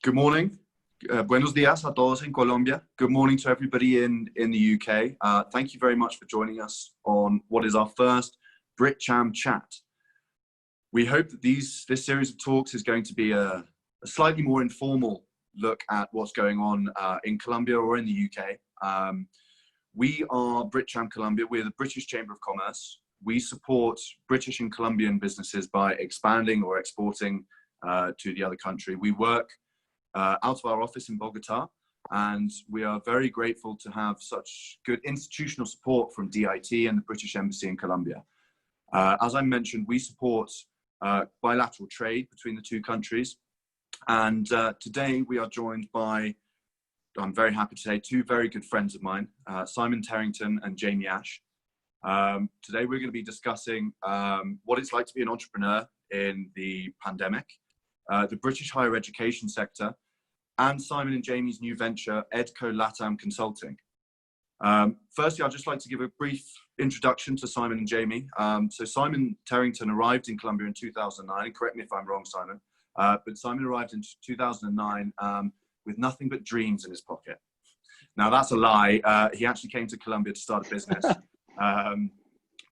Good morning. Buenos días a todos en Colombia. Good morning to everybody in the UK. Thank you very much for joining us on what is our first BritCham chat. We hope that this series of talks is going to be a slightly more informal look at what's going on in Colombia or in the UK. We are BritCham Colombia. We're the British Chamber of Commerce. We support British and Colombian businesses by expanding or exporting to the other country. We work out of our office in Bogota, and we are very grateful to have such good institutional support from DIT and the British Embassy in Colombia. As I mentioned, we support bilateral trade between the two countries, and today we are joined by, I'm very happy to say, two very good friends of mine, Simon Terrington and Jamie Ash. Today we're going to be discussing what it's like to be an entrepreneur in the pandemic, the British higher education sector, and Simon and Jamie's new venture, EdCo LATAM Consulting. Firstly, I'd just like to give a brief introduction to Simon and Jamie. So Simon Terrington arrived in Colombia in 2009, correct me if I'm wrong, Simon, but Simon arrived in 2009 with nothing but dreams in his pocket. Now that's a lie. He actually came to Colombia to start a business,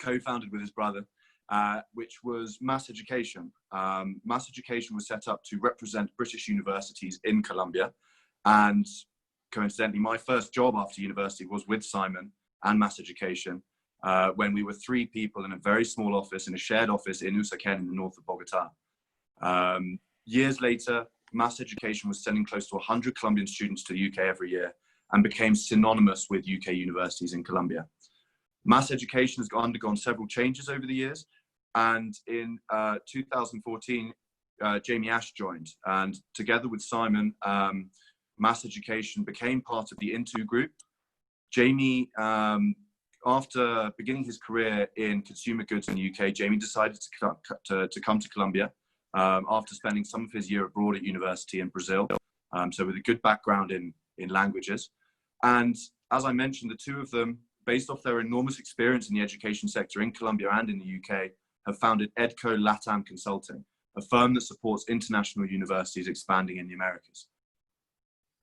co-founded with his brother, which was Mass Education. Mass Education was set up to represent British universities in Colombia, and coincidentally, my first job after university was with Simon and Mass Education when we were 3 people in a very small office, in a shared office in Usaquén in the north of Bogota. Years later, Mass Education was sending close to 100 Colombian students to the UK every year and became synonymous with UK universities in Colombia. Mass Education has undergone several changes over the years, and in 2014, Jamie Ash joined, and together with Simon, Mass Education became part of the Into group. Jamie, after beginning his career in consumer goods in the UK, Jamie decided to come to Colombia after spending some of his year abroad at university in Brazil, so with a good background in languages. And as I mentioned, the two of them, based off their enormous experience in the education sector in Colombia and in the UK, have founded EdCo LATAM Consulting, a firm that supports international universities expanding in the Americas.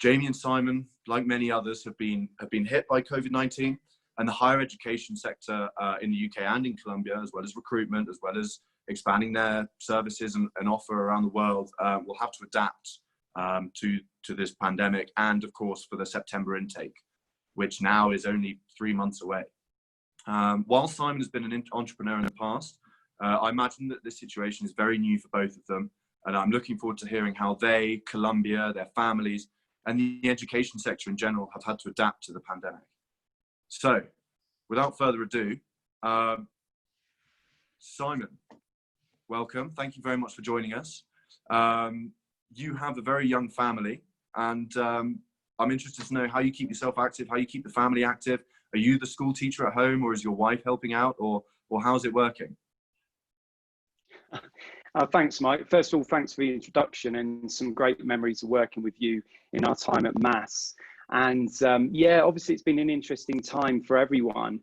Jamie and Simon, like many others, have been hit by COVID-19, and the higher education sector in the UK and in Colombia, as well as recruitment, as well as expanding their services and offer around the world, will have to adapt to this pandemic, and of course for the September intake, which now is only 3 months away. While Simon has been an entrepreneur in the past, I imagine that this situation is very new for both of them, and I'm looking forward to hearing how they, Colombia, their families, and the education sector in general have had to adapt to the pandemic. So, without further ado, Simon, welcome. Thank you very much for joining us. You have a very young family, and I'm interested to know how you keep yourself active, how you keep the family active. Are you the school teacher at home, or is your wife helping out, or how's it working? Thanks, Mike. First of all, thanks for the introduction and some great memories of working with you in our time at Mass. And yeah, obviously it's been an interesting time for everyone.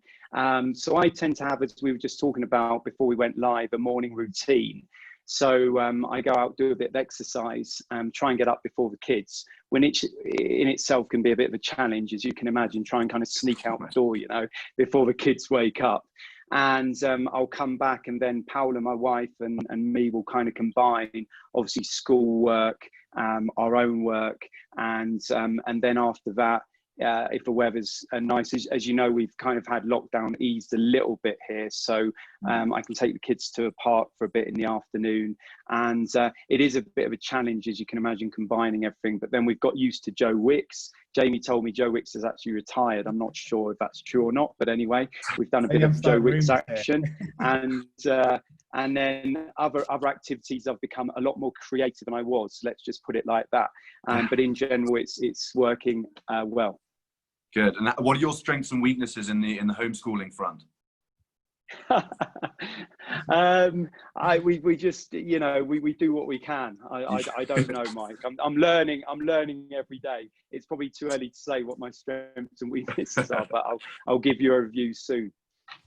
So I tend to have, as we were just talking about before we went live, a morning routine. So I go out, do a bit of exercise, try and get up before the kids, when it in itself can be a bit of a challenge, as you can imagine, try and kind of sneak out the door, you know, before the kids wake up. And I'll come back, and then Paula, my wife, and me will kind of combine, obviously, school work, our own work, and then after that, if the weather's nice, as you know, we've kind of had lockdown eased a little bit here, so I can take the kids to a park for a bit in the afternoon, and it is a bit of a challenge, as you can imagine, combining everything. But then we've got used to Joe Wicks. Jamie told me Joe Wicks has actually retired. I'm not sure if that's true or not, but anyway, we've done a bit of Joe Wicks action, and then other activities. I've become a lot more creative than I was. Let's just put it like that. But in general, it's working well. Good. And what are your strengths and weaknesses in the homeschooling front? We just, you know, we do what we can. I don't know, Mike. I'm learning every day. It's probably too early to say what my strengths and weaknesses are, but I'll give you a review soon.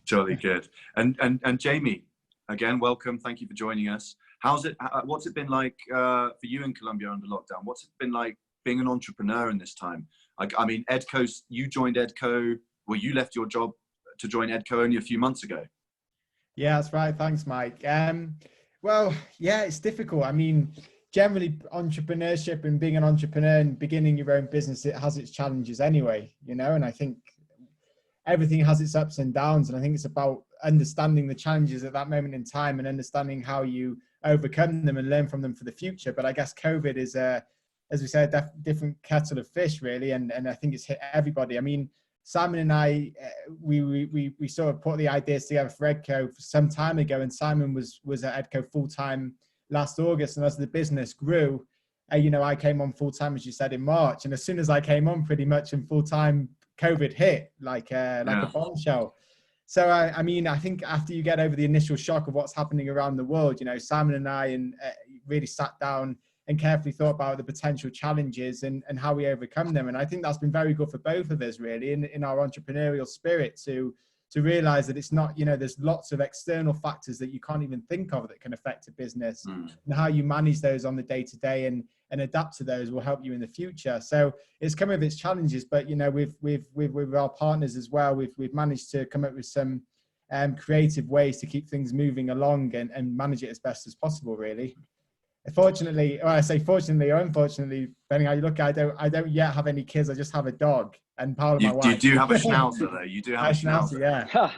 Jolly good. And Jamie, again, welcome. Thank you for joining us. How's it? What's it been like for you in Colombia under lockdown? What's it been like being an entrepreneur in this time? I mean, EdCo, you joined EdCo. Well, you left your job to join EdCo only a few months ago. Yeah, that's right. Thanks, Mike. Well, yeah, it's difficult. I mean, generally entrepreneurship and being an entrepreneur and beginning your own business, it has its challenges anyway, you know, and I think everything has its ups and downs. And I think it's about understanding the challenges at that moment in time and understanding how you overcome them and learn from them for the future. But I guess COVID is as we said, a different kettle of fish, really. And I think it's hit everybody. I mean, Simon and I, we sort of put the ideas together for EdCo some time ago, and Simon was at EdCo full-time last August. And as the business grew, you know, I came on full-time, as you said, in March. And as soon as I came on pretty much in full-time, COVID hit like a bombshell. So, I mean, I think after you get over the initial shock of what's happening around the world, you know, Simon and I really sat down and carefully thought about the potential challenges and how we overcome them. And I think that's been very good for both of us, really, in our entrepreneurial spirit to realize that it's not, you know, there's lots of external factors that you can't even think of that can affect a business, and how you manage those on the day-to-day and adapt to those will help you in the future. So it's come with its challenges, but, you know, with our partners as well, we've managed to come up with some creative ways to keep things moving along and manage it as best as possible, really. Fortunately, or I say fortunately or unfortunately, depending how you look at it, I don't yet have any kids. I just have a dog and part of my wife. You do have a schnauzer, though. You do have a schnauzer. Yeah. So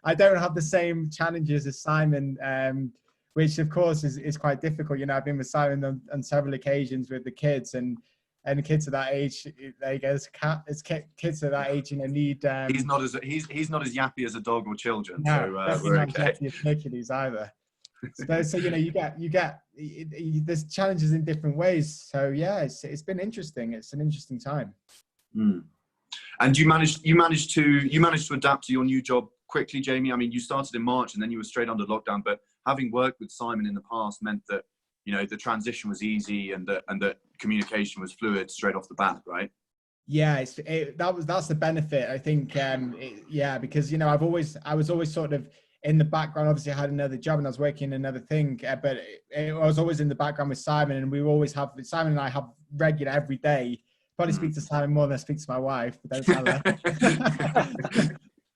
I don't have the same challenges as Simon, which of course is quite difficult. You know, I've been with Simon on several occasions with the kids, and the kids at that age, there you go. It's kids at that age, you know, need. He's not as yappy as a dog or children. No, so we're not okay. yappy as Hercules either. So you know, you get there's challenges in different ways. So yeah, it's been interesting. It's an interesting time. And you managed to adapt to your new job quickly, Jamie. I mean, you started in March and then you were straight under lockdown. But having worked with Simon in the past meant that, you know, the transition was easy and that communication was fluid straight off the bat, right? Yeah, that's the benefit, I think. Yeah, because, you know, I was always sort of in the background. Obviously I had another job and I was working another thing, but I was always in the background with Simon, and Simon and I have regular every day. Probably speak to Simon more than I speak to my wife, but don't tell her.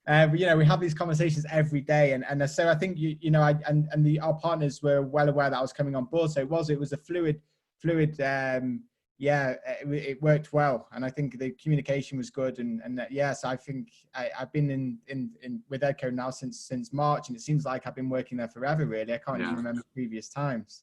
But, you know, we have these conversations every day, and so I think our partners were well aware that I was coming on board. So it was a fluid. Yeah, it worked well, and I think the communication was good, and yes, I think I've been in with EdCo now since March, and it seems like I've been working there forever. Really, I can't even remember previous times.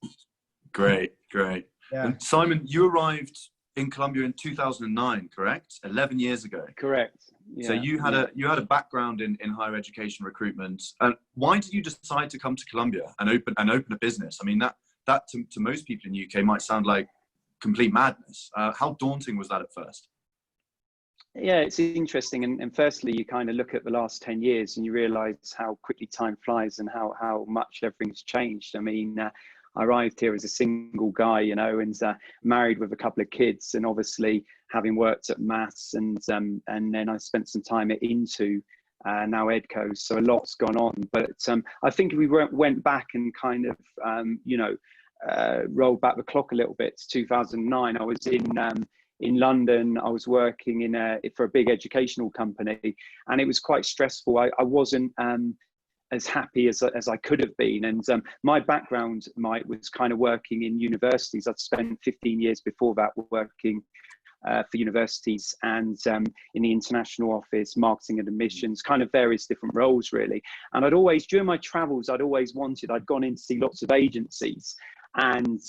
Great. Yeah. And Simon, you arrived in Colombia in 2009, correct? 11 years ago. Correct. Yeah. So you had a background in higher education recruitment. And why did you decide to come to Colombia and open a business? I mean, that to most people in the UK might sound like complete madness. How daunting was that at first? Yeah, it's interesting. And firstly, you kind of look at the last 10 years and you realize how quickly time flies and how much everything's changed. I mean, I arrived here as a single guy, you know, and married with a couple of kids, and obviously having worked at Maths, and then I spent some time at Into, now EdCo. So a lot's gone on. But I think if we went back and kind of, rolled back the clock a little bit to 2009, I was in London. I was working for a big educational company, and it was quite stressful. I wasn't as happy as I could have been. And my background, Mike, was kind of working in universities. I'd spent 15 years before that working for universities and in the international office, marketing and admissions, kind of various different roles, really. And during my travels, I'd gone in to see lots of agencies. And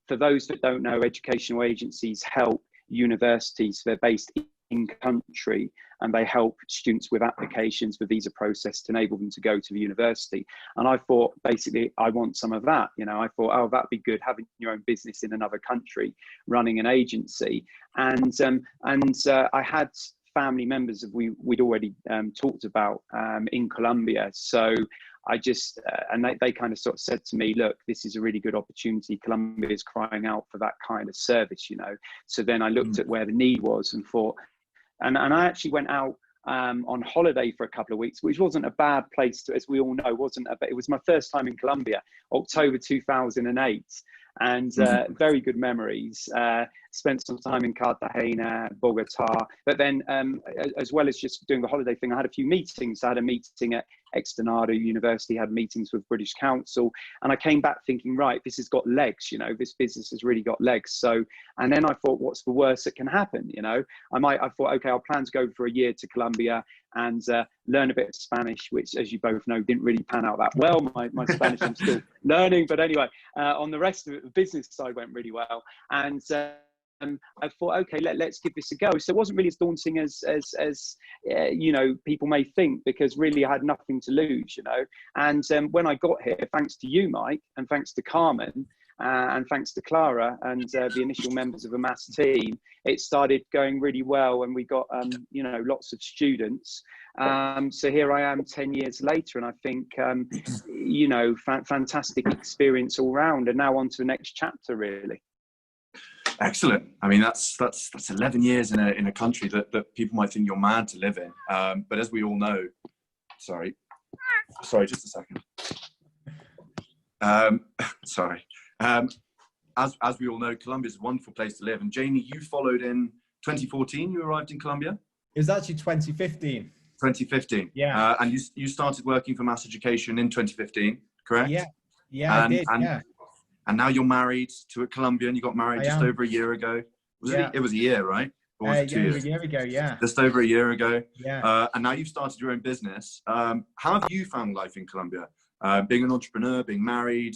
for those that don't know, educational agencies help universities. They're based in country, and they help students with applications, the visa process, to enable them to go to the university. And I thought, basically, I want some of that. You know, I thought, oh, that'd be good, having your own business in another country, running an agency. And I had family members we'd already talked about in Colombia. So I just, and they kind of sort of said to me, look, this is a really good opportunity. Colombia is crying out for that kind of service, you know. So then I looked at where the need was and thought, and I actually went out on holiday for a couple of weeks, which wasn't a bad place to, as we all know, it was my first time in Colombia, October 2008. And very good memories. Spent some time in Cartagena, Bogota, but then as well as just doing the holiday thing, I had a few meetings. I had a meeting at Externado University, had meetings with British Council, and I came back thinking, right, this has got legs, you know, this business has really got legs. So, and then I thought, what's the worst that can happen? You know, I thought, okay, I'll plan to go for a year to Colombia and learn a bit of Spanish, which, as you both know, didn't really pan out that well. My Spanish, I'm still learning, but anyway, on the rest of it, the business side went really well. And I thought, okay, let's give this a go. So it wasn't really as daunting as you know, people may think, because really I had nothing to lose, you know. And when I got here, thanks to you, Mike, and thanks to Carmen, and thanks to Clara and the initial members of the maths team, it started going really well, and we got you know, lots of students. So here I am 10 years later, and I think you know, fantastic experience all round, and now on to the next chapter, really. Excellent. I mean, that's 11 years in a country that people might think you're mad to live in. But as we all know, sorry, just a second. Sorry. As we all know, Colombia is a wonderful place to live. And Jamie, you followed in 2014. You arrived in Colombia. It was actually 2015. 2015. Yeah. And you started working for Mass Education in 2015 , correct? Yeah. Yeah, I did. Yeah. And now you're married to a Colombian. You got married just over a year ago. It was a year, right? Or was it 2 years? A year ago, yeah. Just over a year ago. Yeah. And now you've started your own business. How have you found life in Colombia? Being an entrepreneur, being married,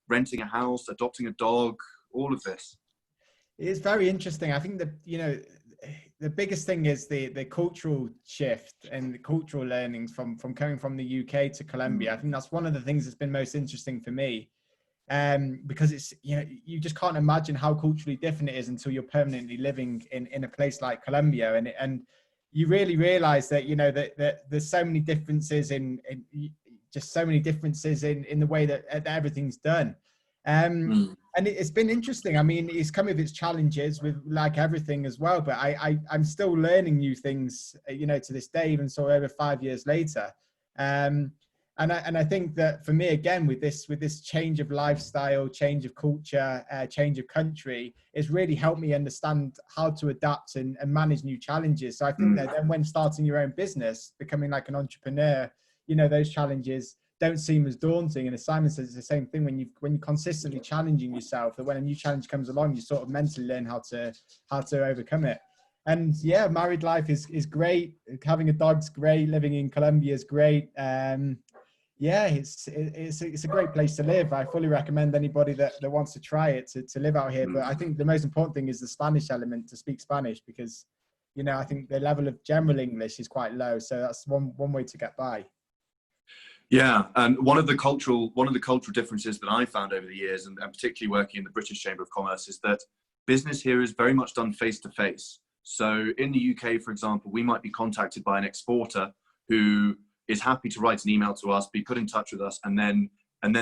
renting a house, adopting a dog, all of this. It's very interesting. I think that, you know, the biggest thing is the cultural shift and the cultural learnings from coming from the UK to Colombia. I think that's one of the things that's been most interesting for me. Because it's, you know, you just can't imagine how culturally different it is until you're permanently living in a place like Colombia, and you really realize that, you know, that there's so many differences in just so many differences in the way that everything's done. And it's been interesting. I mean, it's come with its challenges, with like everything as well, but I'm still learning new things, you know, to this day, even so over 5 years later. And I think that for me, again, with this change of lifestyle, change of culture, change of country, it's really helped me understand how to adapt and manage new challenges. So I think that then when starting your own business, becoming like an entrepreneur, you know, those challenges don't seem as daunting. And as Simon says, it's the same thing when you're consistently challenging yourself, that when a new challenge comes along, you sort of mentally learn how to overcome it. And yeah, married life is great. Having a dog's great. Living in Colombia is great. Yeah, it's a great place to live. I fully recommend anybody that wants to try it to live out here. But I think the most important thing is the Spanish element, to speak Spanish, because, you know, I think the level of general English is quite low. So that's one way to get by. Yeah, and one of the cultural differences that I found over the years, and particularly working in the British Chamber of Commerce, is that business here is very much done face to face. So in the UK, for example, we might be contacted by an exporter who is happy to write an email to us, be put in touch with us, and then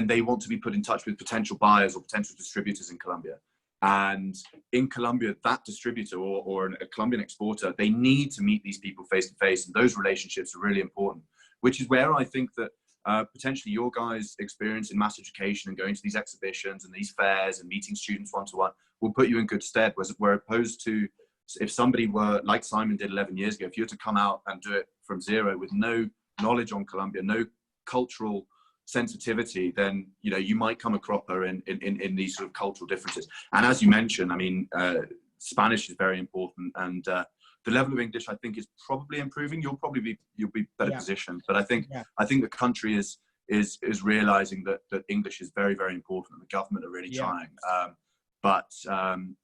they want to be put in touch with potential buyers or potential distributors in Colombia. And in Colombia, that distributor or a Colombian exporter, they need to meet these people face to face, and those relationships are really important, which is where I think that potentially your guys' experience in mass education and going to these exhibitions and these fairs and meeting students one-to-one will put you in good stead, where opposed to if somebody were, like Simon did 11 years ago, if you were to come out and do it from zero with no knowledge on Colombia, no cultural sensitivity, then, you know, you might come a cropper in these sort of cultural differences. And as you mentioned, I mean, Spanish is very important, and the level of English, I think, is probably improving. You'll be better positioned, but I think the country is realizing that English is very, very important, and the government are really trying. But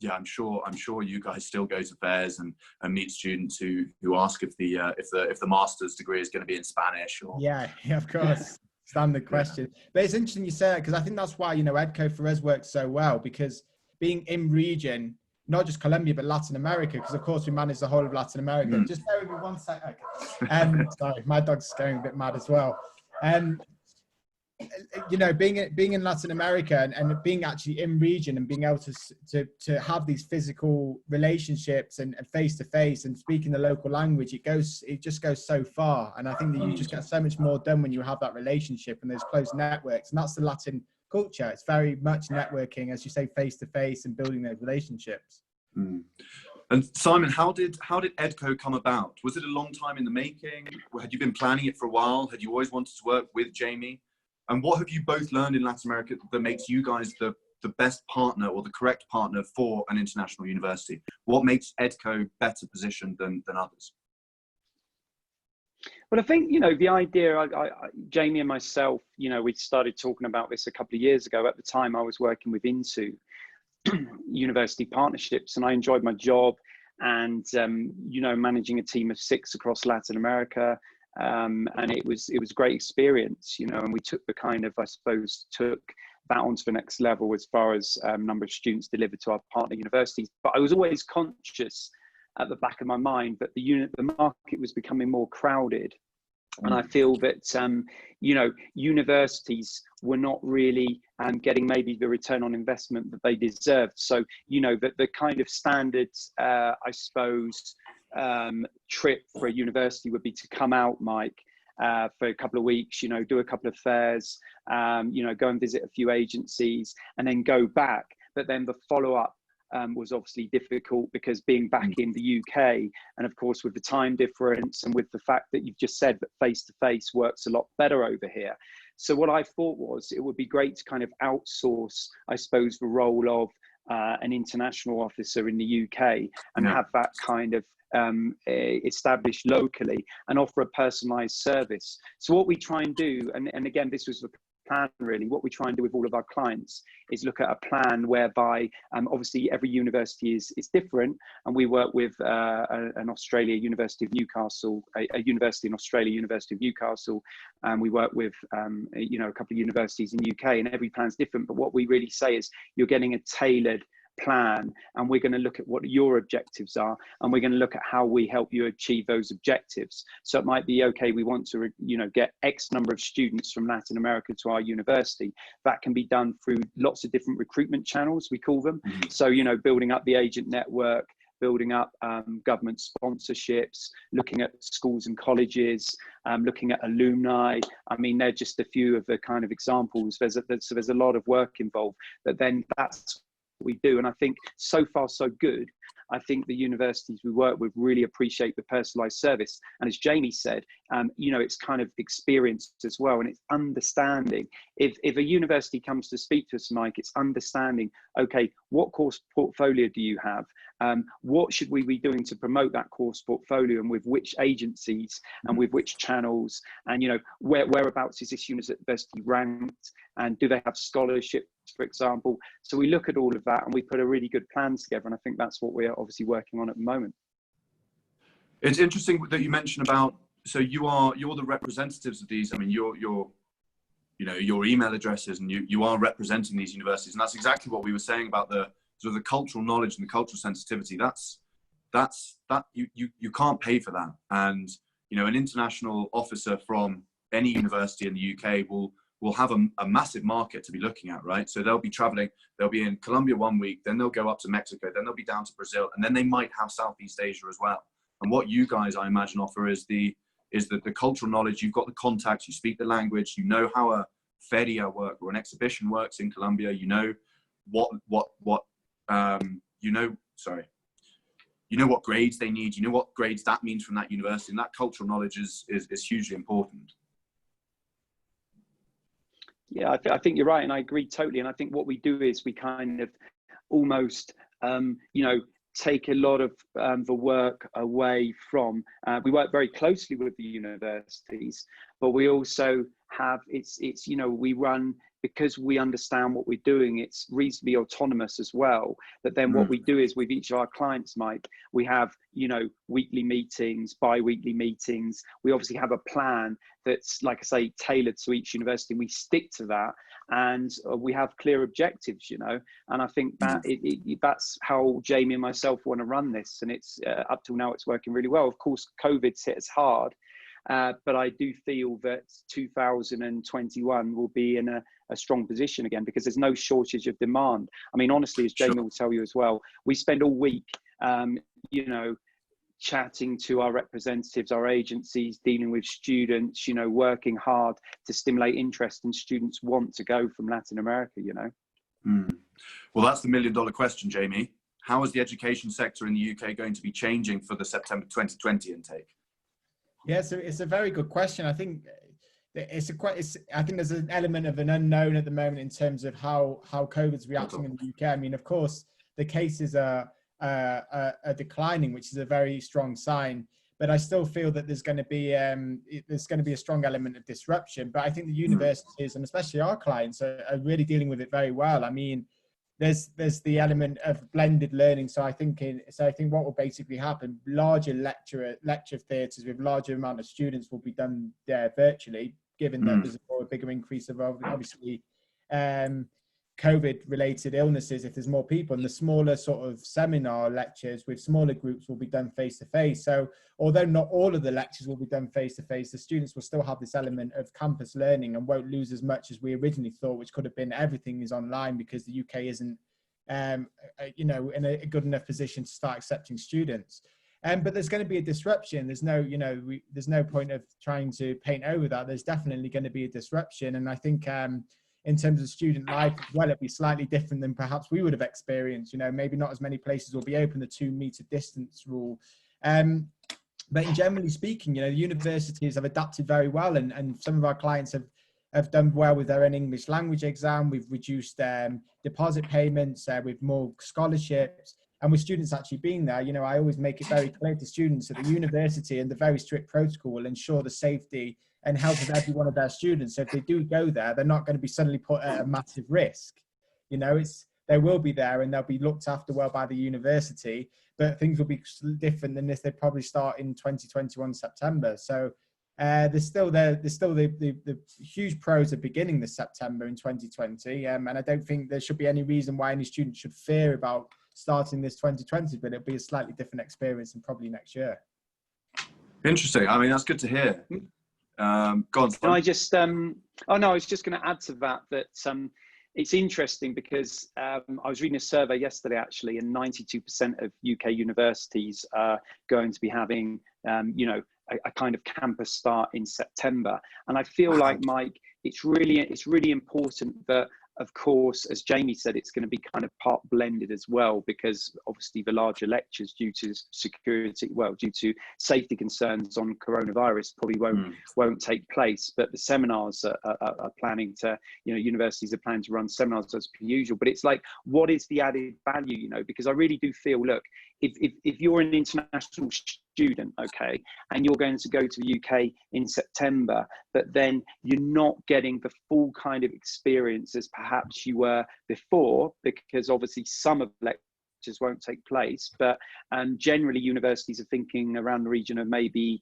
yeah, I'm sure you guys still go to fairs and meet students who ask if the master's degree is going to be in Spanish. Or yeah, of course, standard question. But it's interesting you say that, because I think that's why, you know, EdCo for us works so well, because being in region, not just Colombia but Latin America, because of course we manage the whole of Latin America. Just bear with me 1 second. Okay. Sorry, my dog's going a bit mad as well. you know, being in Latin America and being actually in region and being able to have these physical relationships and face to face and speaking the local language, it just goes so far. And I think that you just get so much more done when you have that relationship and those close networks. And that's the Latin culture. It's very much networking, as you say, face to face and building those relationships. Mm. And Simon, how did EdCo come about? Was it a long time in the making? Had you been planning it for a while? Had you always wanted to work with Jamie? And what have you both learned in Latin America that makes you guys the best partner or the correct partner for an international university? What makes EdCo better positioned than others? Well, I think, you know, the idea, Jamie and myself, you know, we started talking about this a couple of years ago. At the time, I was working with Into university partnerships, and I enjoyed my job, and you know, managing a team of 6 across Latin America, and it was a great experience, you know, and we took the kind of, I suppose, took that onto the next level as far as number of students delivered to our partner universities. But I was always conscious at the back of my mind that the market was becoming more crowded. And I feel that, you know, universities were not really getting maybe the return on investment that they deserved. So, you know, that the kind of standard, I suppose, trip for a university would be to come out, Mike, for a couple of weeks, you know, do a couple of fairs, you know, go and visit a few agencies and then go back. But then the follow-up was obviously difficult, because being back in the UK, and of course with the time difference and with the fact that you've just said that face-to-face works a lot better over here. So what I thought was it would be great to kind of outsource, I suppose, the role of an international officer in the UK and have that kind of established locally and offer a personalized service. So what we try and do, and again, this was the plan really, what we try and do with all of our clients is look at a plan whereby obviously every university is different, and we work with an Australia University of Newcastle, a university in Australia, University of Newcastle, and we work with you know, a couple of universities in the UK, and every plan's different. But what we really say is you're getting a tailored plan, and we're going to look at what your objectives are, and we're going to look at how we help you achieve those objectives. So it might be, okay, we want to, you know, get X number of students from Latin America to our university. That can be done through lots of different recruitment channels, we call them. So, you know, building up the agent network, building up government sponsorships, looking at schools and colleges, looking at alumni. I mean, they're just a few of the kind of examples. There's a lot of work involved, but then that's we do. And I think so far so good. I think the universities we work with really appreciate the personalized service, and as Jamie said, you know, it's kind of experience as well, and it's understanding. If a university comes to speak to us, Mike, it's understanding, okay, what course portfolio do you have? What should we be doing to promote that course portfolio, and with which agencies and with which channels, and, you know, whereabouts is this university ranked, and do they have scholarships, for example? So we look at all of that and we put a really good plan together, and I think that's what we're obviously working on at the moment. It's interesting that you mentioned about, so you're the representatives of these. I mean, you're you know, your email addresses, and you are representing these universities, and that's exactly what we were saying about the sort of the cultural knowledge and the cultural sensitivity. That you can't pay for that. And, you know, an international officer from any university in the UK will have a massive market to be looking at, right? So they'll be traveling, they'll be in Colombia 1 week, then they'll go up to Mexico, then they'll be down to Brazil, and then they might have Southeast Asia as well. And what you guys, I imagine, offer is the cultural knowledge. You've got the contacts, you speak the language, you know how a feria work or an exhibition works in Colombia, you know you know what grades they need, you know what grades that means from that university, and that cultural knowledge is hugely important. Yeah, I think you're right, and I agree totally. And I think what we do is we kind of almost, you know, take a lot of the work away from, we work very closely with the universities, but we also have, it's you know, we run, because we understand what we're doing, it's reasonably autonomous as well. But then what we do is with each of our clients, Mike, we have, you know, weekly meetings, bi-weekly meetings. We obviously have a plan that's, like I say, tailored to each university. We stick to that, and we have clear objectives, you know. And I think that that's how Jamie and myself want to run this. And it's up till now, it's working really well. Of course, COVID's hit us hard. But I do feel that 2021 will be in a strong position again, because there's no shortage of demand. I mean, honestly, as Jamie will tell you as well, we spend all week, you know, chatting to our representatives, our agencies, dealing with students, you know, working hard to stimulate interest, and students want to go from Latin America, you know. Well, that's the million-dollar question, Jamie. How is the education sector in the UK going to be changing for the September 2020 intake? Yeah, so it's a very good question. I think I think there's an element of an unknown at the moment in terms of how COVID's reacting in the UK. I mean, of course, the cases are declining, which is a very strong sign. But I still feel that there's going to be a strong element of disruption. But I think the universities, and especially our clients, are really dealing with it very well. I mean, there's the element of blended learning. So I think what will basically happen, larger lecture theatres with larger amount of students will be done there virtually, given that there's a bigger increase of obviously COVID-related illnesses if there's more people, and the smaller sort of seminar lectures with smaller groups will be done face-to-face. So although not all of the lectures will be done face-to-face, the students will still have this element of campus learning and won't lose as much as we originally thought, which could have been everything is online, because the UK isn't, you know, in a good enough position to start accepting students. But there's going to be a disruption. There's no, you know, there's no point of trying to paint over that. There's definitely going to be a disruption. And I think in terms of student life as well, it'll be slightly different than perhaps we would have experienced. You know, maybe not as many places will be open, the 2-meter distance rule. But in generally speaking, you know, the universities have adapted very well, and some of our clients have done well with their own English language exam. We've reduced deposit payments with more scholarships. And with students actually being there, you know, I always make it very clear to students that the university and the very strict protocol will ensure the safety and health of every one of their students. So if they do go there, they're not going to be suddenly put at a massive risk. You know, they will be there and they'll be looked after well by the university, but things will be different than if they probably start in 2021 September. So there's still the huge pros of beginning this September in 2020. And I don't think there should be any reason why any student should fear about starting this 2020, but it'll be a slightly different experience than probably next year. Interesting. I mean, that's good to hear. Go on. Can I just, oh no, I was just going to add to that, it's interesting because I was reading a survey yesterday actually, and 92% of UK universities are going to be having, you know, a kind of campus start in September. And I feel like, Mike, it's really important that, of course, as Jamie said, it's going to be kind of part blended as well, because obviously the larger lectures, due to due to safety concerns on coronavirus, probably won't take place. But the seminars are planning to, you know, universities are planning to run seminars as per usual. But it's like, what is the added value, you know? Because I really do feel, look, if you're an international student, okay, and you're going to go to the UK in September, but then you're not getting the full kind of experience as perhaps you were before, because obviously some of the lectures won't take place, but generally universities are thinking around the region of maybe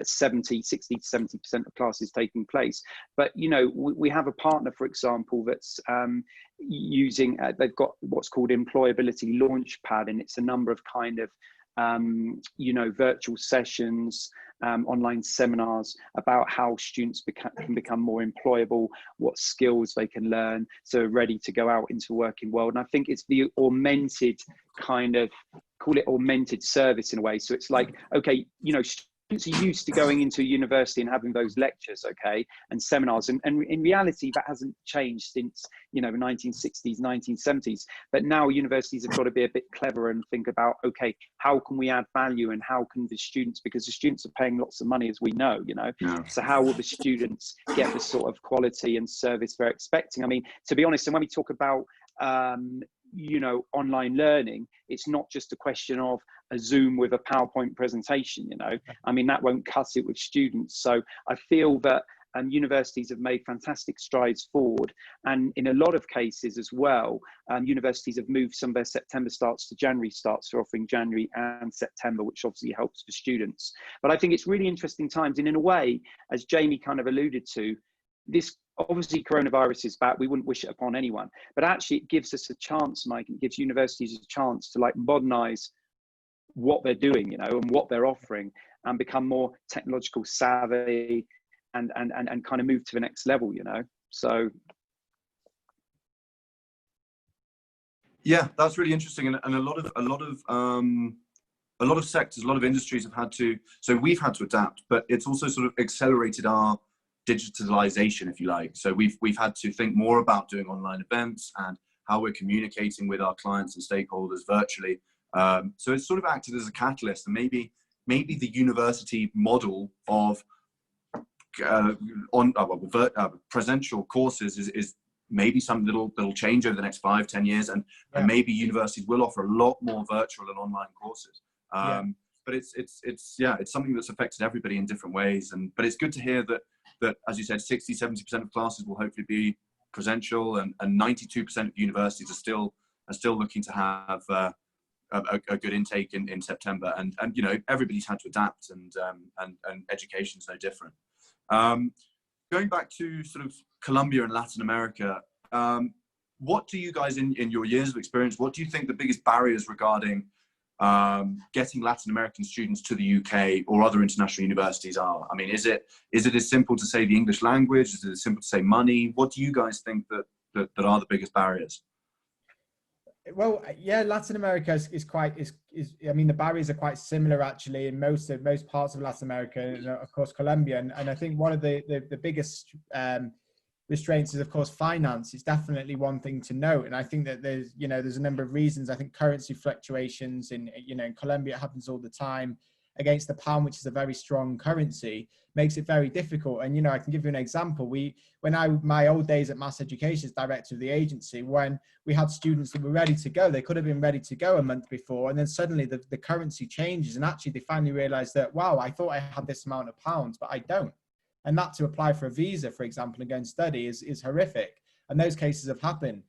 60 to 70% of classes taking place. But, you know, we have a partner, for example, that's using, they've got what's called Employability Launchpad, and it's a number of kind of you know, virtual sessions, online seminars about how students can become more employable, what skills they can learn, so ready to go out into the working world. And I think it's the augmented kind of, call it augmented service in a way. So it's like, okay, you know, students are used to going into university and having those lectures, okay, and seminars, and in reality that hasn't changed since, you know, the 1960s, 1970s. But now universities have got to be a bit clever and think about, okay, how can we add value, and how can the students, because the students are paying lots of money, as we know, you know, so how will the students get the sort of quality and service they're expecting? I mean, to be honest, and when we talk about you know, online learning, it's not just a question of a Zoom with a PowerPoint presentation, you know. I mean, that won't cut it with students. So I feel that universities have made fantastic strides forward, and in a lot of cases as well, universities have moved some of their September starts to January starts, so offering January and September, which obviously helps for students. But I think it's really interesting times, and in a way, as Jamie kind of alluded to, this obviously coronavirus is bad, we wouldn't wish it upon anyone, but actually it gives us a chance, Mike, it gives universities a chance to like modernize what they're doing, you know, and what they're offering. and become more technological savvy and kind of move to the next level, you know. So yeah, that's really interesting, and a lot of sectors, a lot of industries have had to, so we've had to adapt, but it's also sort of accelerated our digitalization, if you like. So we've had to think more about doing online events and how we're communicating with our clients and stakeholders virtually. So it's sort of acted as a catalyst, and maybe the university model of presential courses is maybe something that'll change over the next 5-10 years, and maybe universities will offer a lot more virtual and online courses. But it's something that's affected everybody in different ways. But it's good to hear that, as you said, 60-70% of classes will hopefully be presential, and 92% of universities are still looking to have a good intake in September. And you know, everybody's had to adapt, and education's no different. Going back to sort of Colombia and Latin America, what do you guys, in your years of experience, what do you think the biggest barriers regarding getting Latin American students to the UK or other international universities are? I mean, is it as simple to say the English language? Is it as simple to say money? What do you guys think that are the biggest barriers? Well, yeah, Latin America is I mean, the barriers are quite similar actually in most parts of Latin America, and of course Colombia, and I think one of the biggest restraints is of course finance. It's definitely one thing to note, and I think that there's a number of reasons. I think currency fluctuations in Colombia, it happens all the time, against the pound, which is a very strong currency, makes it very difficult. And I can give you an example. My old days at Mass Education as director of the agency, when we had students that were ready to go, they could have been ready to go a month before, and then suddenly the currency changes, and actually they finally realized that, wow, I thought I had this amount of pounds, but I don't. And that to apply for a visa, for example, and go and study is horrific. And those cases have happened.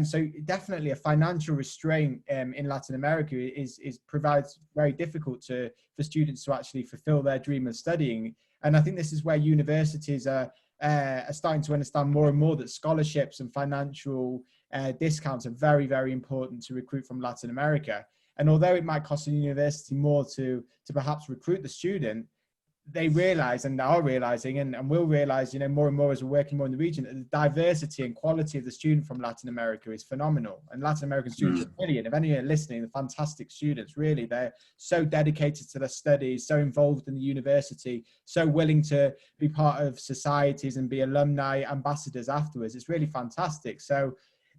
So definitely a financial restraint in Latin America provides very difficult for students to actually fulfill their dream of studying. And I think this is where universities are starting to understand more and more that scholarships and financial discounts are very, very important to recruit from Latin America. And although it might cost a university more to perhaps recruit the student, they realize and are realizing and will realize, more and more as we're working more in the region, that the diversity and quality of the student from Latin America is phenomenal. And Latin American students are brilliant. If any are listening, the fantastic students, really, they're so dedicated to their studies, so involved in the university, so willing to be part of societies and be alumni ambassadors afterwards. It's really fantastic. So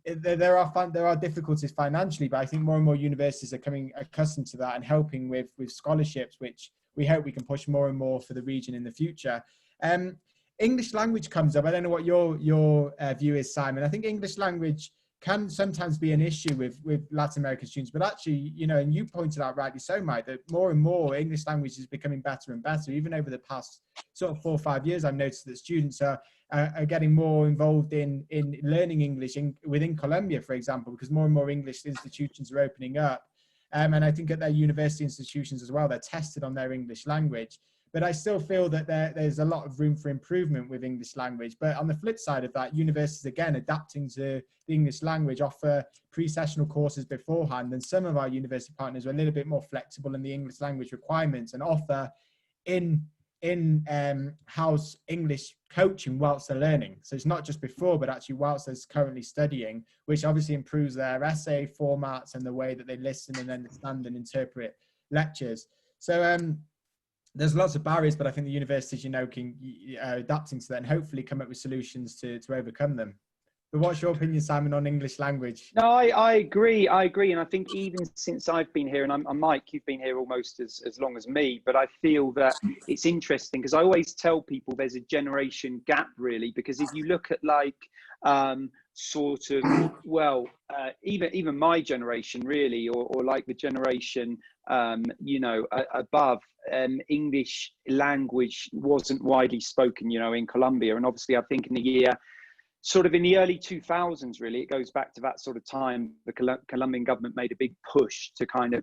there are difficulties financially, but I think more and more universities are coming accustomed to that and helping with scholarships, which we hope we can push more and more for the region in the future. English language comes up. I don't know what your view is, Simon. I think English language can sometimes be an issue with Latin American students, but actually, and you pointed out rightly so, Mike, that more and more English language is becoming better and better. Even over the past sort of 4 or 5 years, I've noticed that students are getting more involved in learning English within Colombia, for example, because more and more English institutions are opening up. And I think at their university institutions as well, they're tested on their English language. But I still feel that there's a lot of room for improvement with English language. But on the flip side of that, universities, again, adapting to the English language, offer pre-sessional courses beforehand. And some of our university partners are a little bit more flexible in the English language requirements and offer in-house English coaching whilst they're learning. So it's not just before, but actually whilst they're currently studying, which obviously improves their essay formats and the way that they listen and understand and interpret lectures. So there's lots of barriers, but I think the universities, can adapting to that and hopefully come up with solutions to overcome them. But what's your opinion, Simon, on English language? No, I agree. And I think even since I've been here, and I'm Mike, you've been here almost as long as me, but I feel that it's interesting because I always tell people there's a generation gap, really, because if you look at even my generation, really, or like the generation, above, English language wasn't widely spoken, in Colombia. And obviously, I think in the early 2000s, really, it goes back to that sort of time, the Colombian government made a big push to kind of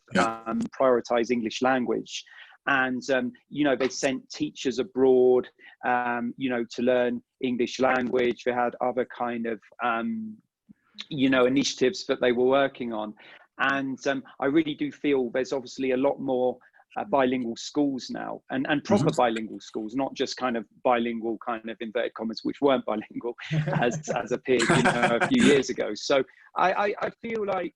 prioritize English language. And, they sent teachers abroad, to learn English language. They had other kind of, initiatives that they were working on. And I really do feel there's obviously a lot more bilingual schools now, and proper bilingual schools, not just kind of bilingual kind of inverted commas, which weren't bilingual as appeared, you know, a few years ago. So I feel like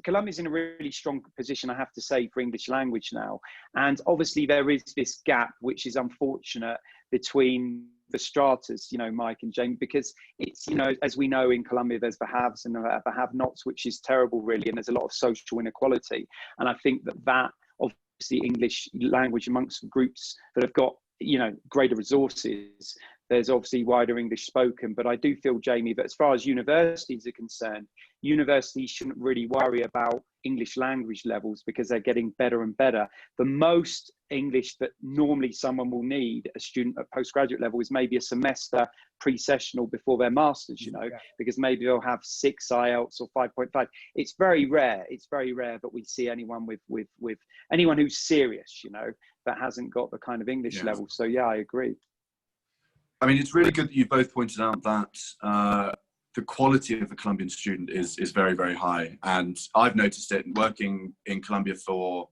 Colombia's in a really strong position, I have to say, for English language now. And obviously there is this gap, which is unfortunate, between the stratas, you know, Mike and Jamie, because it's, you know, as we know in Colombia, there's the haves and the have-nots, which is terrible, really. And there's a lot of social inequality. And I think that obviously English language amongst groups that have got, you know, greater resources, there's obviously wider English spoken. But I do feel, Jamie, that as far as universities are concerned, universities shouldn't really worry about English language levels because they're getting better and better. The most English that normally someone will need, a student at postgraduate level, is maybe a semester pre-sessional before their masters, you know, because maybe they'll have 6 IELTS or 5.5. It's very rare. It's very rare that we see anyone with anyone who's serious, you know, that hasn't got the kind of English level. So yeah, I agree. I mean, it's really good that you both pointed out that the quality of the Colombian student is very, very high. And I've noticed it working in Colombia for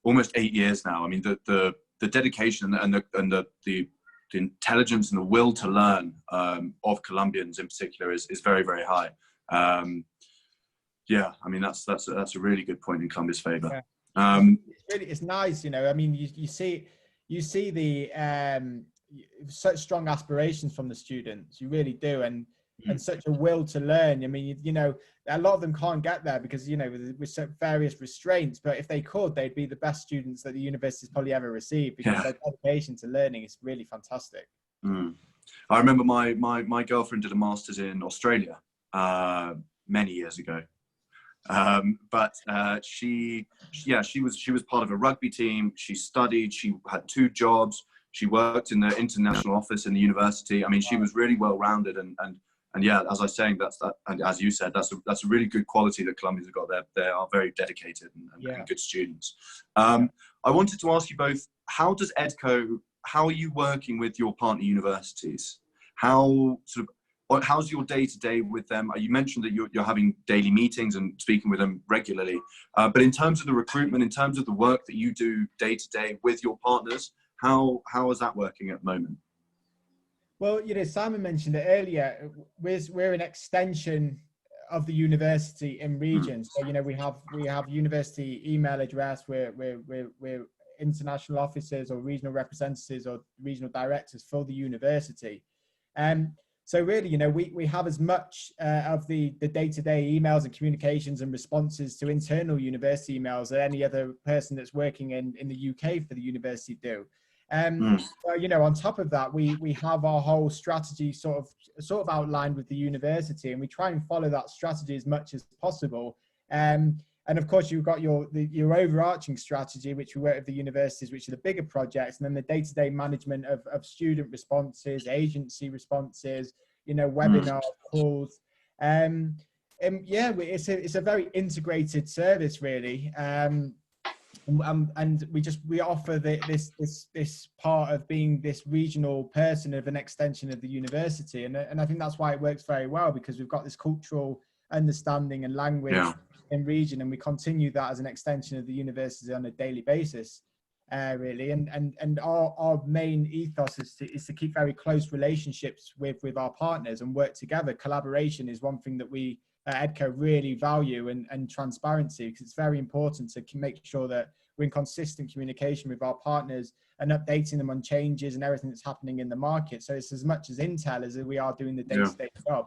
almost 8 years now. I mean, the dedication and the intelligence and the will to learn of Colombians in particular is very, very high. Yeah, I mean, that's a really good point in Colombia's favor. It's nice, you know. I mean, you see the such strong aspirations from the students. You really do, and such a will to learn. I mean, you know, a lot of them can't get there because, you know, with various restraints, but if they could, they'd be the best students that the university's probably ever received, because their dedication to learning is really fantastic. I remember my girlfriend did a master's in Australia many years ago. But she was part of a rugby team. She studied, she had 2 jobs. She worked in the international office in the university. I mean, she was really well-rounded, and yeah, as I was saying, and as you said, that's a really good quality that Colombians have got there. They are very dedicated and good students. I wanted to ask you both, how are you working with your partner universities? How's your day-to-day with them? You mentioned that you're having daily meetings and speaking with them regularly, but in terms of the recruitment, in terms of the work that you do day-to-day with your partners, how is that working at the moment? Well, you know, Simon mentioned it earlier. We're an extension of the university in regions. So, you know, we have university email address. We're international officers or regional representatives or regional directors for the university. So really, you know, we have as much of the day-to-day emails and communications and responses to internal university emails that any other person that's working in the UK for the university do. So, you know, on top of that, we have our whole strategy sort of outlined with the university, and we try and follow that strategy as much as possible. And of course, you've got your overarching strategy, which we work with the universities, which are the bigger projects, and then the day-to-day management of student responses, agency responses, you know, webinar calls. And yeah, it's a very integrated service, really. And we offer this part of being this regional person of an extension of the university, and I think that's why it works very well, because we've got this cultural understanding and language in region, and we continue that as an extension of the university on a daily basis, really. And our main ethos is to keep very close relationships with our partners and work together. Collaboration is one thing that we at EdCo really value, and transparency, because it's very important to make sure that we're in consistent communication with our partners and updating them on changes and everything that's happening in the market. So it's as much as intel as we are doing the day-to-day job.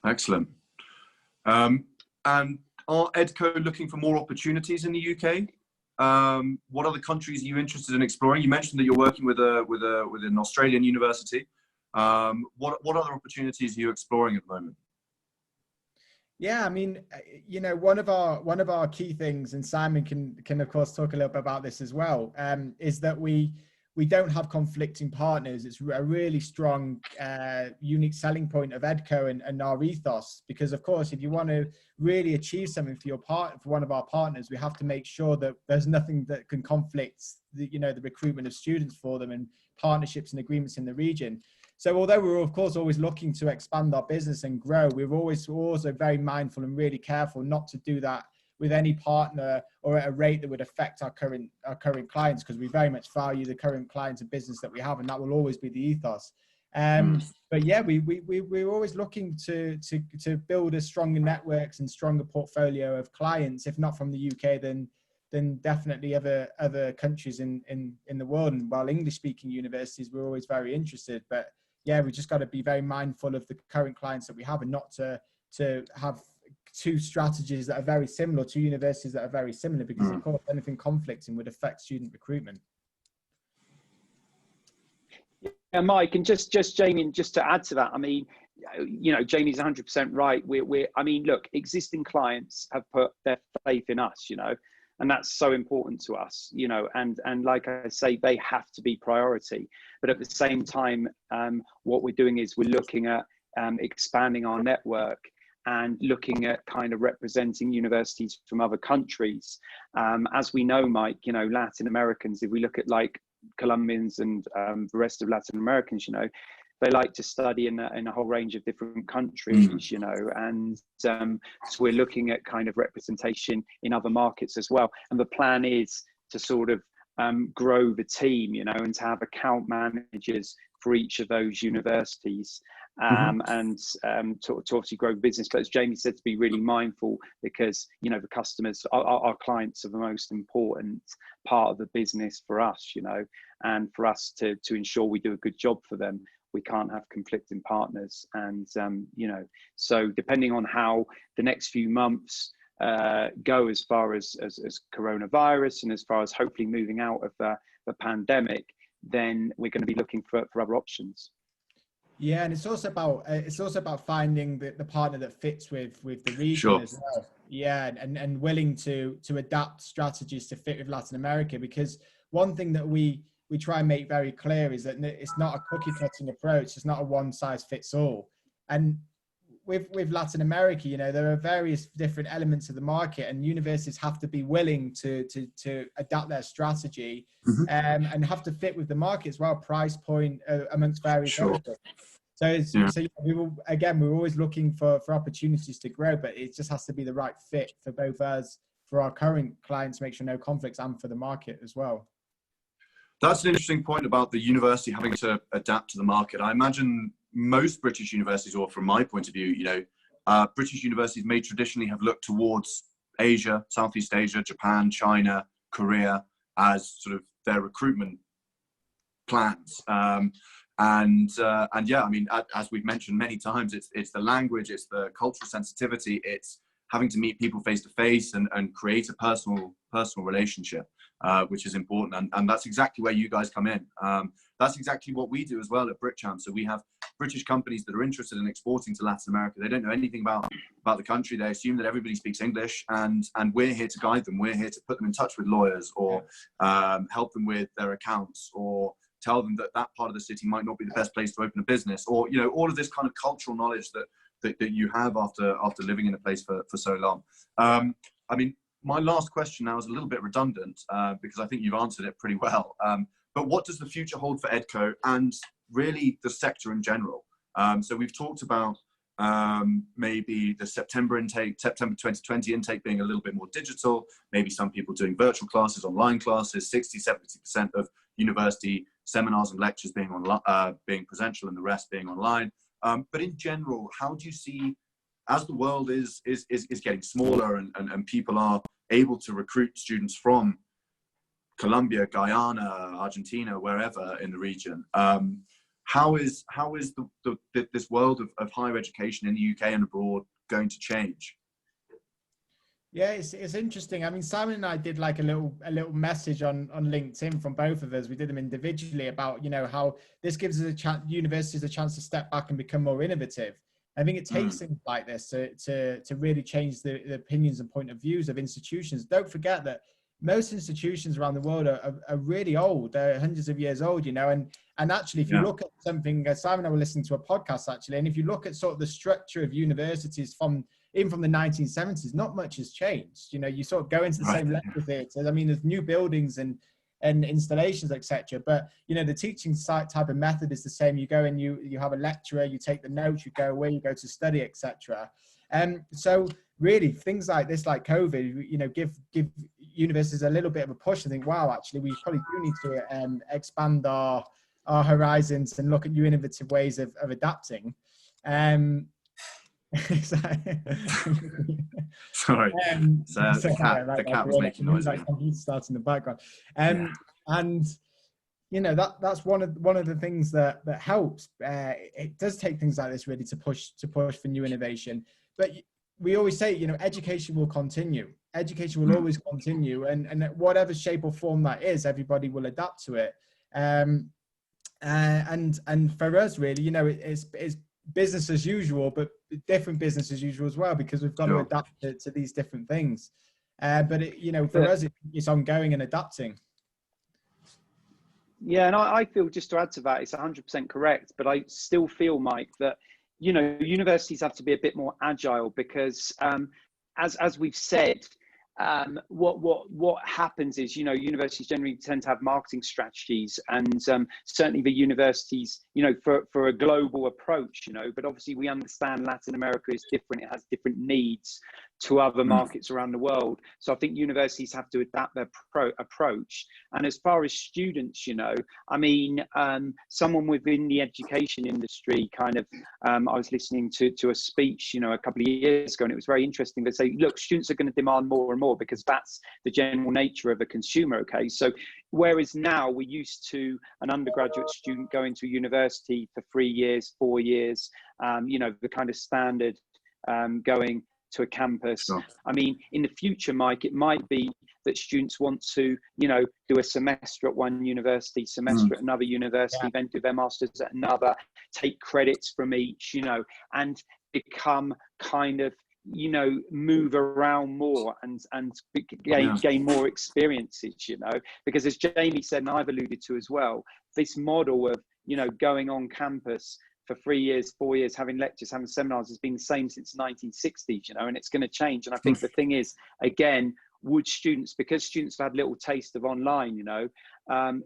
Excellent. And are EdCo looking for more opportunities in the UK? What other countries are you interested in exploring? You mentioned that you're working with an Australian university. What other opportunities are you exploring at the moment? Yeah, I mean, you know, one of our key things, and Simon can of course talk a little bit about this as well, is that we don't have conflicting partners. It's a really strong, unique selling point of EdCo and our ethos, because of course, if you want to really achieve something for one of our partners, we have to make sure that there's nothing that can conflict the recruitment of students for them, and partnerships and agreements in the region. So although we're of course always looking to expand our business and grow, we're always also very mindful and really careful not to do that with any partner or at a rate that would affect our current clients, because we very much value the current clients and business that we have, and that will always be the ethos. But yeah, we're always looking to build a stronger networks and stronger portfolio of clients, if not from the UK, then definitely other countries in the world. And while English speaking universities, we're always very interested, but yeah, we just got to be very mindful of the current clients that we have, and not to have two strategies that are very similar, two universities that are very similar, because of course anything conflicting would affect student recruitment. Yeah, Mike, and just Jamie, and just to add to that, I mean, you know, Jamie's 100% right. I mean, look, existing clients have put their faith in us, you know, and that's so important to us, you know, and like I say, they have to be priority. But at the same time, what we're doing is we're looking at expanding our network and looking at kind of representing universities from other countries. As we know, Mike, you know, Latin Americans, if we look at like Colombians and the rest of Latin Americans, you know, they like to study in a whole range of different countries, you know, and so we're looking at kind of representation in other markets as well. And the plan is to sort of grow the team, you know, and to have account managers for each of those universities, and to obviously grow the business. But as Jamie said, to be really mindful, because, you know, the customers, our clients are the most important part of the business for us, you know, and for us to ensure we do a good job for them, we can't have conflicting partners. And, you know, so depending on how the next few months go as far as coronavirus, and as far as hopefully moving out of the pandemic, then we're going to be looking for other options. Yeah, and it's also about finding the partner that fits with the region as well. Yeah, and willing to adapt strategies to fit with Latin America, because one thing that we try and make very clear is that it's not a cookie cutting approach. It's not a one size fits all. And with Latin America, you know, there are various different elements of the market, and universities have to be willing to adapt their strategy and have to fit with the market as well, price point, amongst various other things. So we're always looking for opportunities to grow, but it just has to be the right fit for both us, for our current clients, make sure no conflicts, and for the market as well. That's an interesting point about the university having to adapt to the market. I imagine most British universities, or from my point of view, you know, British universities may traditionally have looked towards Asia, Southeast Asia, Japan, China, Korea as sort of their recruitment plans. And yeah, I mean, as we've mentioned many times, it's the language, it's the cultural sensitivity, it's having to meet people face to face and create a personal relationship, which is important. And that's exactly where you guys come in. That's exactly what we do as well at BritCham. So we have British companies that are interested in exporting to Latin America. They don't know anything about the country. They assume that everybody speaks English, and we're here to guide them. We're here to put them in touch with lawyers, or help them with their accounts, or tell them that part of the city might not be the best place to open a business, or, you know, all of this kind of cultural knowledge that you have after living in a place for so long. I mean, my last question now is a little bit redundant, because I think you've answered it pretty well. But what does the future hold for EdCo and really the sector in general? So we've talked about maybe the September 2020 intake being a little bit more digital, maybe some people doing virtual classes, online classes, 60-70% of university seminars and lectures being being presential, and the rest being online. But in general, how do you see, as the world is getting smaller and people are able to recruit students from Colombia, Guyana, Argentina, wherever in the region, how is this world of higher education in the UK and abroad going to change? Yeah, it's interesting. I mean, Simon and I did like a little message on LinkedIn from both of us. We did them individually about, you know, how this gives us universities a chance to step back and become more innovative. I think it takes things like this to really change the opinions and point of views of institutions. Don't forget that most institutions around the world are really old. They're hundreds of years old, you know, and actually, if you look at something, Simon and I were listening to a podcast actually, and if you look at sort of the structure of universities even from the 1970s, not much has changed. You know, you sort of go into the same lecture theatres. I mean, there's new buildings and installations, etc. But, you know, the teaching type of method is the same. You go and you have a lecturer, you take the notes, you go away, you go to study, etc. So really things like this, like COVID, you know, give universities a little bit of a push and think, wow, actually, we probably do need to expand our horizons and look at new innovative ways of adapting. Sorry, the cat was making noise again. Starts in the background, and you know, that's one of the things that helps. It does take things like this really to push for new innovation. But we always say, you know, education will continue. Education will always continue, and whatever shape or form that is, everybody will adapt to it. And for us, really, you know, it's business as usual, but different business as usual as well, because we've got to adapt to these different things. But it, you know, for us, it's ongoing and adapting. Yeah, and I feel, just to add to that, it's 100% correct, but I still feel, Mike, that, you know, universities have to be a bit more agile, because as we've said, what happens is, you know, universities generally tend to have marketing strategies, and certainly the universities, you know, for a global approach, you know, but obviously we understand Latin America is different. It has different needs to other markets around the world. So I think universities have to adapt their approach. And as far as students, you know, I mean, someone within the education industry kind of, I was listening to a speech, you know, a couple of years ago, and it was very interesting. They say, look, students are going to demand more and more, because that's the general nature of a consumer. Okay, so whereas now we're used to an undergraduate student going to a university for 3 years, 4 years, you know, the kind of standard going to a campus. Sure. I mean, in the future, Mike, it might be that students want to, you know, do a semester at one university, semester at another university, then do their masters at another, take credits from each, you know, and become kind of, you know, move around more and gain more experiences, you know, because as Jamie said, and I've alluded to as well, this model of, you know, going on campus for 3 years, 4 years, having lectures, having seminars has been the same since 1960s, you know, and it's going to change. And I think the thing is, again, would students, because students have had little taste of online, you know,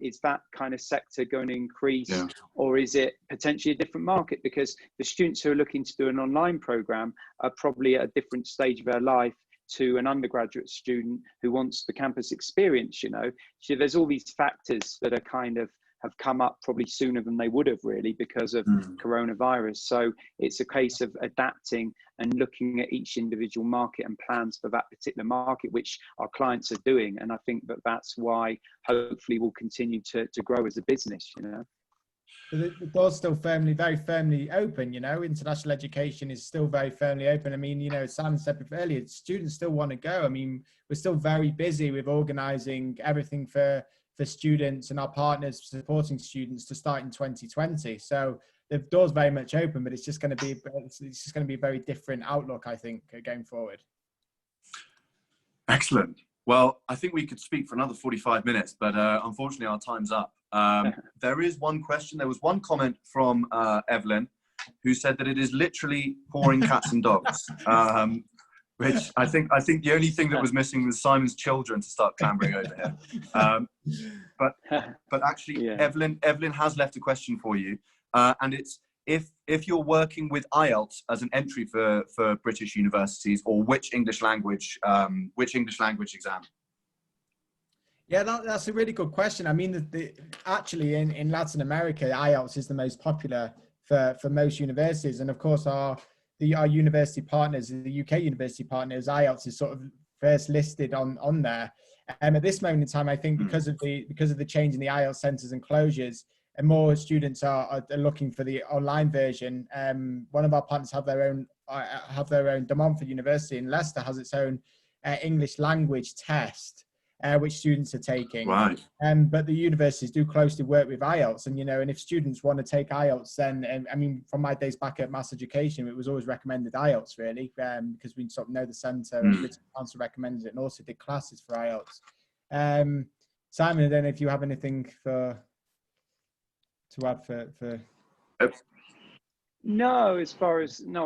is that kind of sector going to increase, or is it potentially a different market? Because the students who are looking to do an online program are probably at a different stage of their life to an undergraduate student who wants the campus experience, you know. So there's all these factors that are kind of have come up probably sooner than they would have, really, because of coronavirus. So it's a case of adapting and looking at each individual market and plans for that particular market, which our clients are doing. And I think that that's why hopefully we'll continue to grow as a business, you know. The door's still very firmly open, you know. International education is still very firmly open. I mean, you know, Sam said earlier, students still want to go. I mean, we're still very busy with organising everything for students and our partners supporting students to start in 2020. So the door's very much open, but it's just going to be a very different outlook, I think, going forward. Excellent. Well, I think we could speak for another 45 minutes, but unfortunately our time's up. There is one question. There was one comment from Evelyn, who said that it is literally pouring cats and dogs. Which I think the only thing that was missing was Simon's children to start clambering over here. But actually, Evelyn has left a question for you, and it's if you're working with IELTS as an entry for British universities, or which English language exam? Yeah, that's a really good question. I mean, actually in Latin America, IELTS is the most popular for most universities, and of course our university partners, the UK university partners, IELTS is sort of first listed on there. At this moment in time, I think because of the change in the IELTS centres and closures, and more students are looking for the online version. One of our partners have their own De Montfort University in Leicester has its own English language test, which students are taking. Right. But the universities do closely work with IELTS, and, you know, and if students want to take IELTS, then, I mean, from my days back at Mass Education, it was always recommended IELTS, really, because we sort of know the centre, and BritCham Council recommended it, and also did classes for IELTS. Simon, I don't know if you have anything to add for... No,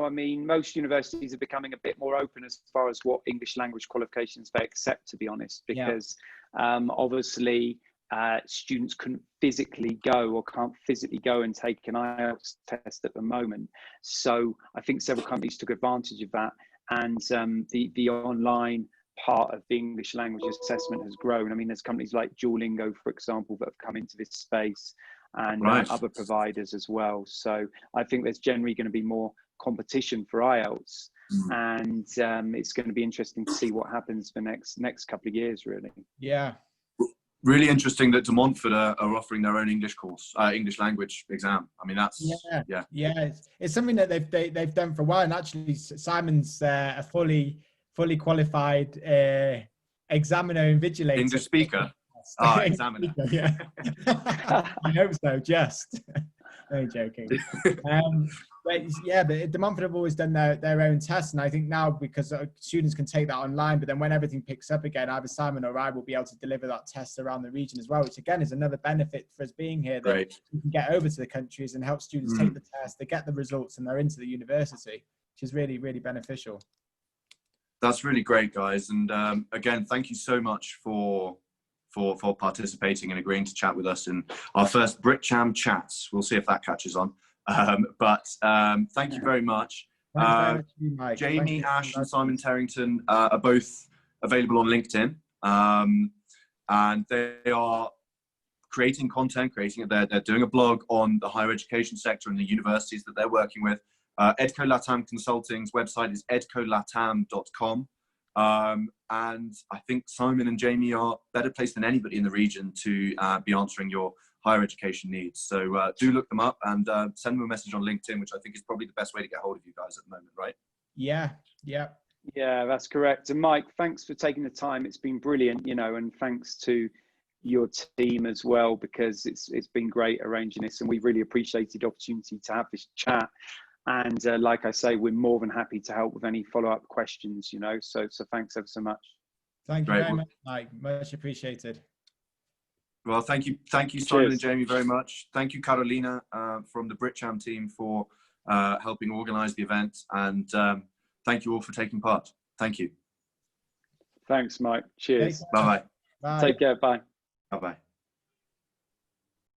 I mean, most universities are becoming a bit more open as far as what English language qualifications they accept, to be honest, because obviously students couldn't physically go or can't physically go and take an IELTS test at the moment. So I think several companies took advantage of that. and the online part of the English language assessment has grown. I mean, there's companies like Duolingo, for example, that have come into this space, and other providers as well. So I think there's generally going to be more competition for IELTS, and it's going to be interesting to see what happens for next couple of years, really. Yeah. Really interesting that De Montfort are offering their own English course, English language exam. I mean, that's yeah. It's something that they've done for a while, and actually Simon's a fully qualified examiner invigilator. English speaker. Examiner. Yeah. I hope so. Just no joking. But De Montfort have always done their own tests, and I think now, because students can take that online, but then when everything picks up again, either Simon or I will be able to deliver that test around the region as well, which again is another benefit for us being here, that we can get over to the countries and help students take the test, they get the results, and they're into the university, which is really, really beneficial. That's really great, guys. And again, thank you so much for participating and agreeing to chat with us in our first BritCham chats. We'll see if that catches on. Thank you very much. Jamie Ash and Simon Terrington are both available on LinkedIn, and they are creating content, they're doing a blog on the higher education sector and the universities that they're working with. EdCo LATAM Consulting's website is edcolatam.com. And I think Simon and Jamie are better placed than anybody in the region to be answering your higher education needs. So do look them up and send them a message on LinkedIn, which I think is probably the best way to get hold of you guys at the moment, right? Yeah, that's correct. And Mike, thanks for taking the time. It's been brilliant, and thanks to your team as well, because it's been great arranging this, and we really appreciated the opportunity to have this chat. And like I say, we're more than happy to help with any follow-up questions, so thanks ever so much. Thank you very much, Mike. Much appreciated. Well, thank you, Simon and Jamie, very much. Thank you, Carolina, from the BritCham team, for helping organise the event, and thank you all for taking part. Thank you. Thanks, Mike. Cheers. Bye-bye. Take care. Bye. Bye-bye.